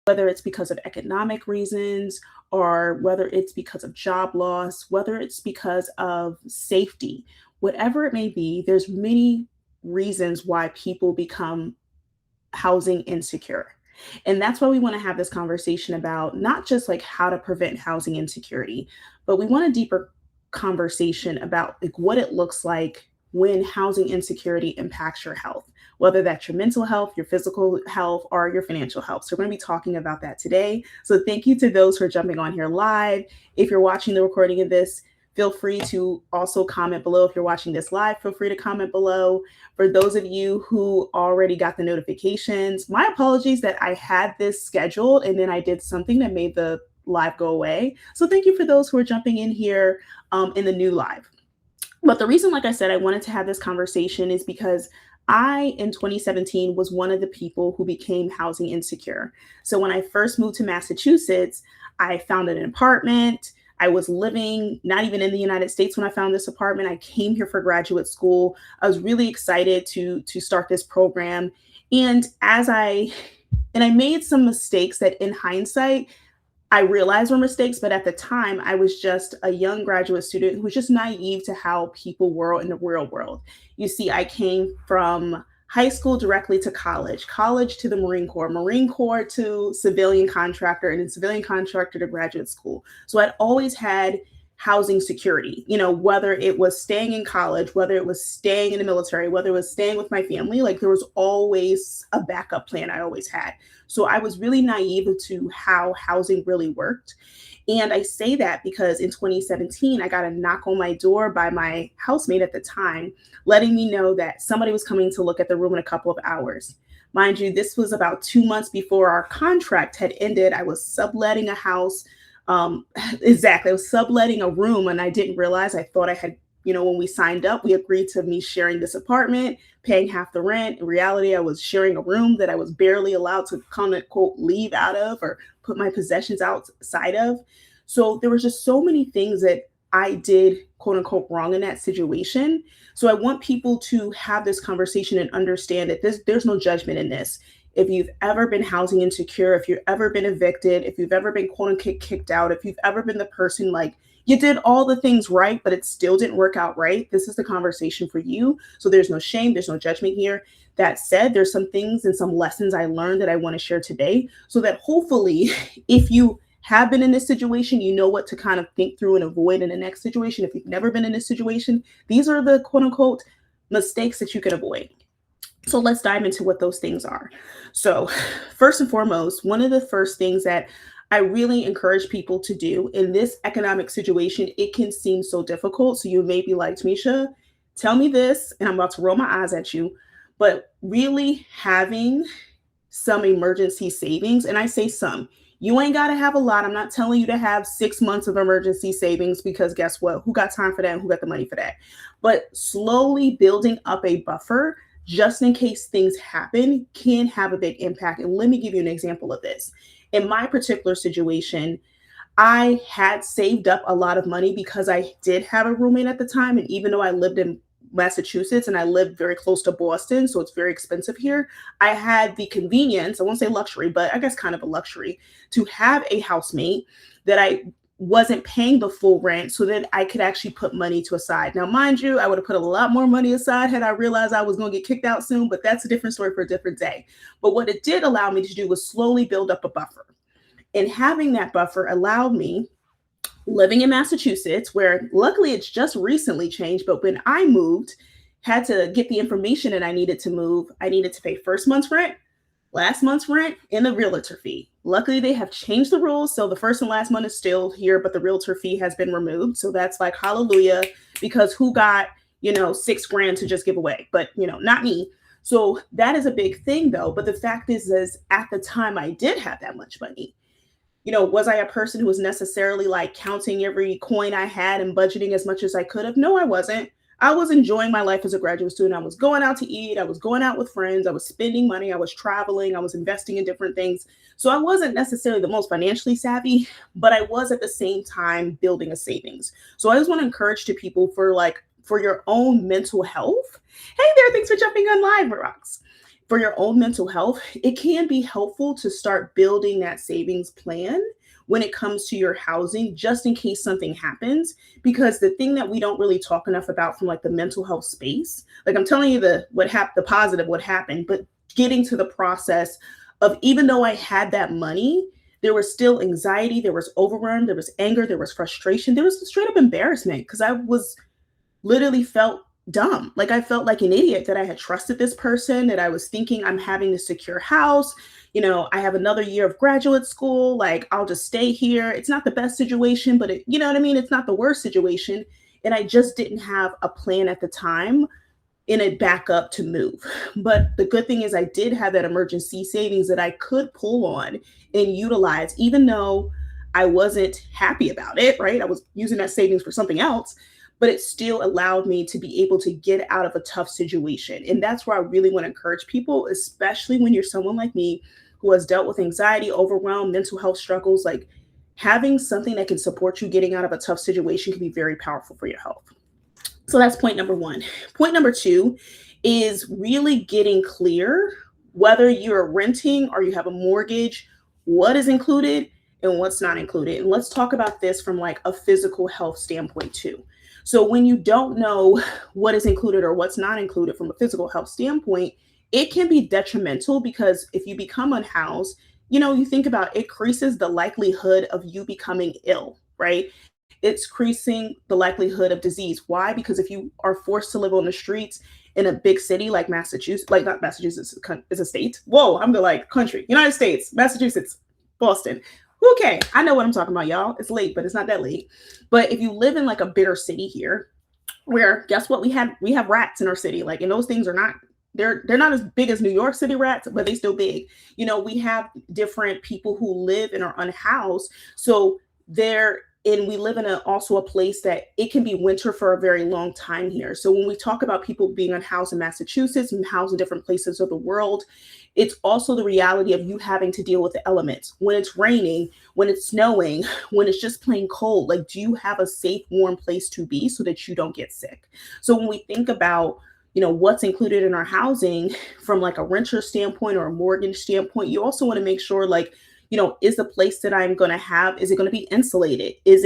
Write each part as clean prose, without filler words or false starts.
whether it's because of economic reasons or whether it's because of job loss, whether it's because of safety, whatever it may be, there's many reasons why people become housing insecure. And that's why we want to have this conversation about not just like how to prevent housing insecurity, but we want a deeper conversation about like what it looks like when housing insecurity impacts your health, whether that's your mental health, your physical health, or your financial health. So we're going to be talking about that today. So thank you to those who are jumping on here live. If you're watching the recording of this, feel free to also comment below. If you're watching this live, feel free to comment below. For those of you who already got the notifications, my apologies that I had this scheduled and then I did something that made the live go away. So thank you for those who are jumping in here in the new live. But the reason, like I said, I wanted to have this conversation is because I, in 2017, was one of the people who became housing insecure. So when I first moved to Massachusetts, I found an apartment. I was living not even in the United States when I found this apartment. I came here for graduate school. I was really excited to start this program. And I made some mistakes that in hindsight, I realized were mistakes, but at the time I was just a young graduate student who was just naive to how people were in the real world. You see, I came from high school directly to college to the Marine Corps to civilian contractor, and then civilian contractor to graduate school. So I'd always had housing security, whether it was staying in college, whether it was staying in the military, whether it was staying with my family, like there was always a backup plan I always had. So I was really naive to how housing really worked. And I say that because in 2017, I got a knock on my door by my housemate at the time, letting me know that somebody was coming to look at the room in a couple of hours. Mind you, this was about 2 months before our contract had ended. I was subletting a house. Exactly. I was subletting a room and I didn't realize, I thought I had, when we signed up, we agreed to me sharing this apartment, paying half the rent. In reality, I was sharing a room that I was barely allowed to quote, leave out of or put my possessions outside of. So there was just so many things that I did, quote unquote, wrong in that situation. So I want people to have this conversation and understand that there's no judgment in this. If you've ever been housing insecure, if you've ever been evicted, if you've ever been quote unquote kicked out, if you've ever been the person like you did all the things right, but it still didn't work out right, this is the conversation for you. So there's no shame, there's no judgment here. That said, there's some things and some lessons I learned that I want to share today so that hopefully if you have been in this situation, you know what to kind of think through and avoid in the next situation. If you've never been in this situation, these are the quote unquote mistakes that you can avoid. So let's dive into what those things are. So first and foremost, one of the first things that I really encourage people to do in this economic situation, it can seem so difficult. So you may be like, Tamisha, tell me this, and I'm about to roll my eyes at you, but really having some emergency savings, and I say some, you ain't got to have a lot. I'm not telling you to have 6 months of emergency savings because guess what? Who got time for that? And who got the money for that? But slowly building up a buffer just in case things happen can have a big impact. And let me give you an example of this. In my particular situation, I had saved up a lot of money because I did have a roommate at the time. And even though I lived in Massachusetts and I lived very close to Boston, so it's very expensive here, I had the convenience, I won't say luxury, but I guess kind of a luxury, to have a housemate that I wasn't paying the full rent so that I could actually put money to aside. Now, mind you, I would have put a lot more money aside had I realized I was going to get kicked out soon, but that's a different story for a different day. But what it did allow me to do was slowly build up a buffer. And having that buffer allowed me, living in Massachusetts, where luckily it's just recently changed, but when I moved, had to get the information that I needed to move, I needed to pay first month's rent, last month's rent, and the realtor fee. Luckily, they have changed the rules. So the first and last month is still here, but the realtor fee has been removed. So that's like, hallelujah, because who got, $6,000 to just give away, but, not me. So that is a big thing though. But the fact is at the time I did have that much money, was I a person who was necessarily like counting every coin I had and budgeting as much as I could have? No, I wasn't. I was enjoying my life as a graduate student. I was going out to eat. I was going out with friends. I was spending money. I was traveling. I was investing in different things. So I wasn't necessarily the most financially savvy, but I was at the same time building a savings. So I just want to encourage to people for your own mental health. Hey there, thanks for jumping on live, Rocks. for your own mental health, it can be helpful to start building that savings plan when it comes to your housing, just in case something happens. Because the thing that we don't really talk enough about from like the mental health space, like I'm telling you the positive, what happened, but getting to the process of, even though I had that money, there was still anxiety, there was overwhelm, there was anger, there was frustration, there was straight up embarrassment because I was literally felt dumb. Like I felt like an idiot that I had trusted this person, that I was thinking I'm having a secure house. I have another year of graduate school. Like I'll just stay here. It's not the best situation, but you know what I mean? It's not the worst situation. And I just didn't have a plan at the time in a backup to move. But the good thing is I did have that emergency savings that I could pull on and utilize, even though I wasn't happy about it, right? I was using that savings for something else, but it still allowed me to be able to get out of a tough situation. And that's where I really want to encourage people, especially when you're someone like me who has dealt with anxiety, overwhelm, mental health struggles. Like having something that can support you getting out of a tough situation can be very powerful for your health. So that's point number one. Point number two is really getting clear whether you're renting or you have a mortgage, what is included and what's not included. And let's talk about this from like a physical health standpoint too. So when you don't know what is included or what's not included from a physical health standpoint, it can be detrimental because if you become unhoused, you think about it increases the likelihood of you becoming ill, right? It's increasing the likelihood of disease. Why? Because if you are forced to live on the streets in a big city like Massachusetts, like not Massachusetts is a state. Whoa, I'm the like country, United States, Massachusetts, Boston. Okay, I know what I'm talking about, y'all. It's late, but it's not that late. But if you live in like a bigger city here, where guess what? We have rats in our city. Like, and those things are not they're not as big as New York City rats, but they still big. We have different people who live and are unhoused. So we live in also a place that it can be winter for a very long time here. So when we talk about people being unhoused in Massachusetts and housed in different places of the world, it's also the reality of you having to deal with the elements. When it's raining, when it's snowing, when it's just plain cold, like, do you have a safe, warm place to be so that you don't get sick? So when we think about what's included in our housing from like a renter standpoint or a mortgage standpoint, you also want to make sure like, is the place that I'm going to have, is it going to be insulated? Is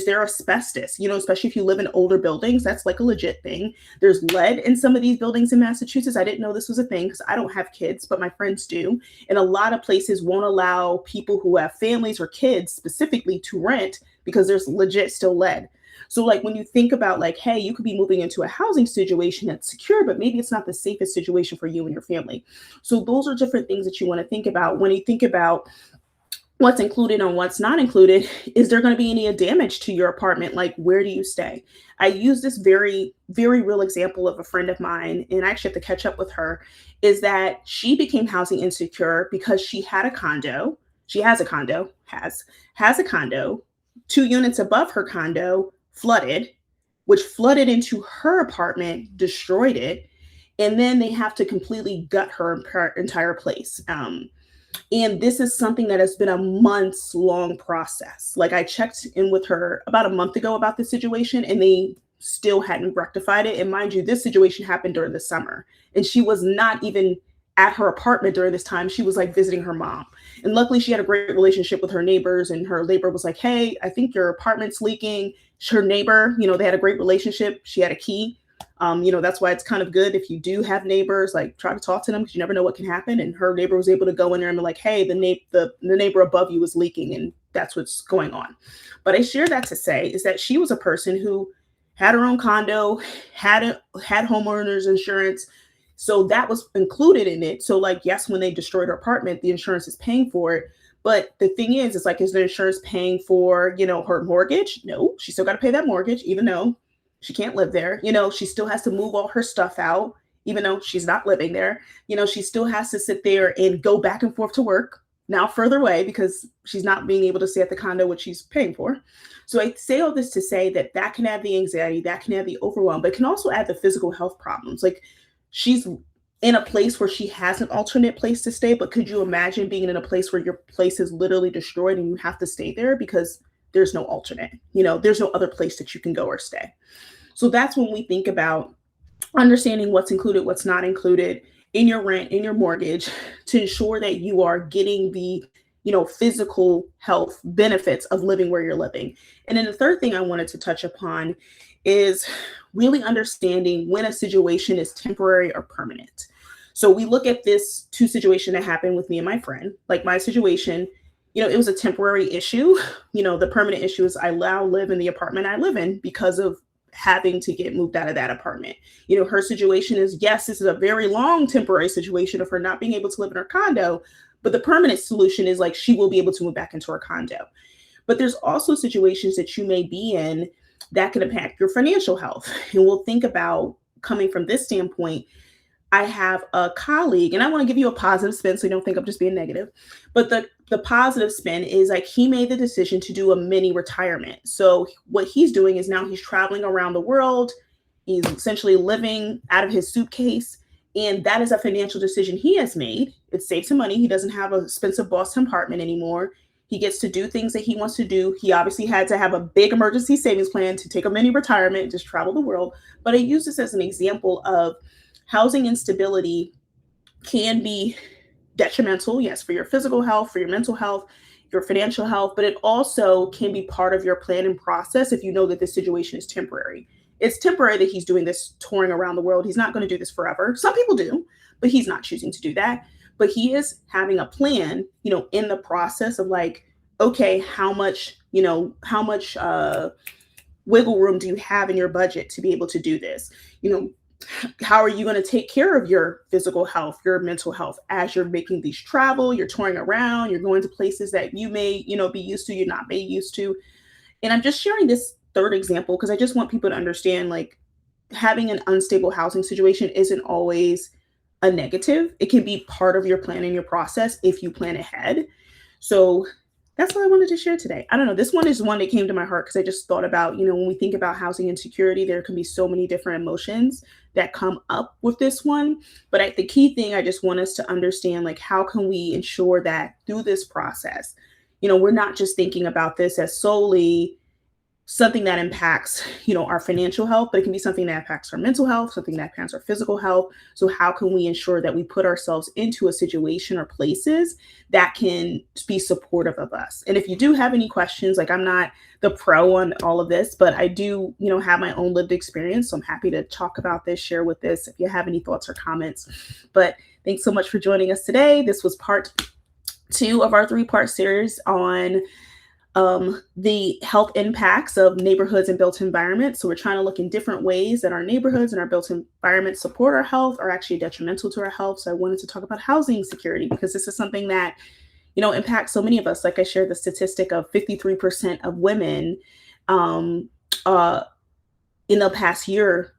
there asbestos? Especially if you live in older buildings, that's like a legit thing. There's lead in some of these buildings in Massachusetts. I didn't know this was a thing because I don't have kids, but my friends do. And a lot of places won't allow people who have families or kids specifically to rent because there's legit still lead. So like when you think about like, hey, you could be moving into a housing situation that's secure, but maybe it's not the safest situation for you and your family. So those are different things that you want to think about when you think about what's included and what's not included. Is there going to be any damage to your apartment? Like, where do you stay? I use this very, very real example of a friend of mine, and I actually have to catch up with her, is that she became housing insecure because she had a condo. She has a condo, has a condo, 2 units above her condo flooded, which flooded into her apartment, destroyed it. And then they have to completely gut her entire place. And this is something that has been a months long process. Like I checked in with her about a month ago about this situation and they still hadn't rectified it. And mind you, this situation happened during the summer and she was not even at her apartment during this time. She was like visiting her mom. And luckily she had a great relationship with her neighbors and her neighbor was like, hey, I think your apartment's leaking. Her neighbor, they had a great relationship. She had a key. That's why it's kind of good if you do have neighbors, like try to talk to them because you never know what can happen. And her neighbor was able to go in there and be like, hey, the neighbor above you is leaking and that's what's going on. But I share that to say is that she was a person who had her own condo, had homeowners insurance. So that was included in it. So like, yes, when they destroyed her apartment, the insurance is paying for it. But the thing is, it's like, is the insurance paying for, her mortgage? No, she still got to pay that mortgage, even though she can't live there. She still has to move all her stuff out, even though she's not living there. She still has to sit there and go back and forth to work now further away because she's not being able to stay at the condo, which she's paying for. So I say all this to say that can add the anxiety, that can add the overwhelm, but it can also add the physical health problems. Like she's in a place where she has an alternate place to stay, but could you imagine being in a place where your place is literally destroyed and you have to stay there because there's no alternate, there's no other place that you can go or stay. So that's when we think about understanding what's included, what's not included. in your rent, in your mortgage, to ensure that you are getting the physical health benefits of living where you're living. And then the third thing I wanted to touch upon is really understanding when a situation is temporary or permanent. So we look at this two situation that happened with me and my friend. Like my situation, it was a temporary issue. The permanent issue is I now live in the apartment I live in because of having to get moved out of that apartment. Her situation is, yes, this is a very long temporary situation of her not being able to live in her condo, but the permanent solution is like she will be able to move back into her condo. But there's also situations that you may be in that can impact your financial health. And we'll think about coming from this standpoint. I have a colleague, and I want to give you a positive spin so you don't think I'm just being negative. But the positive spin is like he made the decision to do a mini retirement. So what he's doing is now he's traveling around the world. He's essentially living out of his suitcase. And that is a financial decision he has made. It saves him money. He doesn't have an expensive Boston apartment anymore. He gets to do things that he wants to do. He obviously had to have a big emergency savings plan to take a mini retirement, just travel the world. But I use this as an example of housing instability can be detrimental, yes, for your physical health, for your mental health, your financial health, but it also can be part of your planning process if you know that this situation is temporary. It's temporary that he's doing this touring around the world. He's not going to do this forever. Some people do, but he's not choosing to do that. But he is having a plan, in the process of like, okay, how much wiggle room do you have in your budget to be able to do this? How are you going to take care of your physical health, your mental health as you're making these travel, you're touring around, you're going to places that you may, be used to, you're not be used to. And I'm just sharing this third example because I just want people to understand like having an unstable housing situation isn't always a negative. It can be part of your planning, your process if you plan ahead. So that's what I wanted to share today. I don't know. This one is one that came to my heart because I just thought about, when we think about housing insecurity, there can be so many different emotions that come up with this one. But the key thing I just want us to understand, like, how can we ensure that through this process, we're not just thinking about this as solely something that impacts, our financial health, but it can be something that impacts our mental health, something that impacts our physical health. So how can we ensure that we put ourselves into a situation or places that can be supportive of us? And if you do have any questions, like I'm not the pro on all of this, but I do, have my own lived experience. So I'm happy to talk about this, share with this if you have any thoughts or comments. But thanks so much for joining us today. This was part 2 of our 3-part series on the health impacts of neighborhoods and built environments. So we're trying to look in different ways that our neighborhoods and our built environments support our health or actually detrimental to our health. So I wanted to talk about housing security because this is something that, impacts so many of us. Like I shared the statistic of 53% of women in the past year,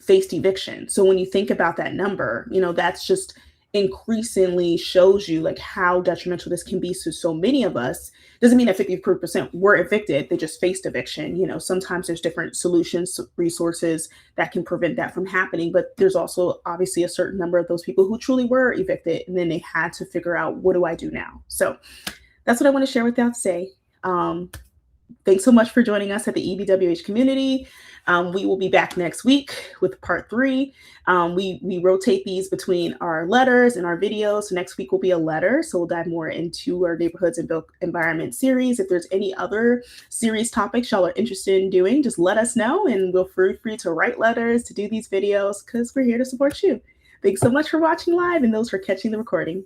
faced eviction. So when you think about that number, that's just increasingly shows you like how detrimental this can be to so many of us. Doesn't mean that 50% were evicted, they just faced eviction. Sometimes there's different solutions, resources that can prevent that from happening, but there's also obviously a certain number of those people who truly were evicted and then they had to figure out, what do I do now? So that's what I want to share with y'all today. Thanks so much for joining us at the EBWH community. We will be back next week with part 3. We rotate these between our letters and our videos. So next week will be a letter. So we'll dive more into our neighborhoods and built environment series. If there's any other series topics y'all are interested in doing, just let us know and we'll feel free to write letters, to do these videos, because we're here to support you. Thanks so much for watching live and those for catching the recording.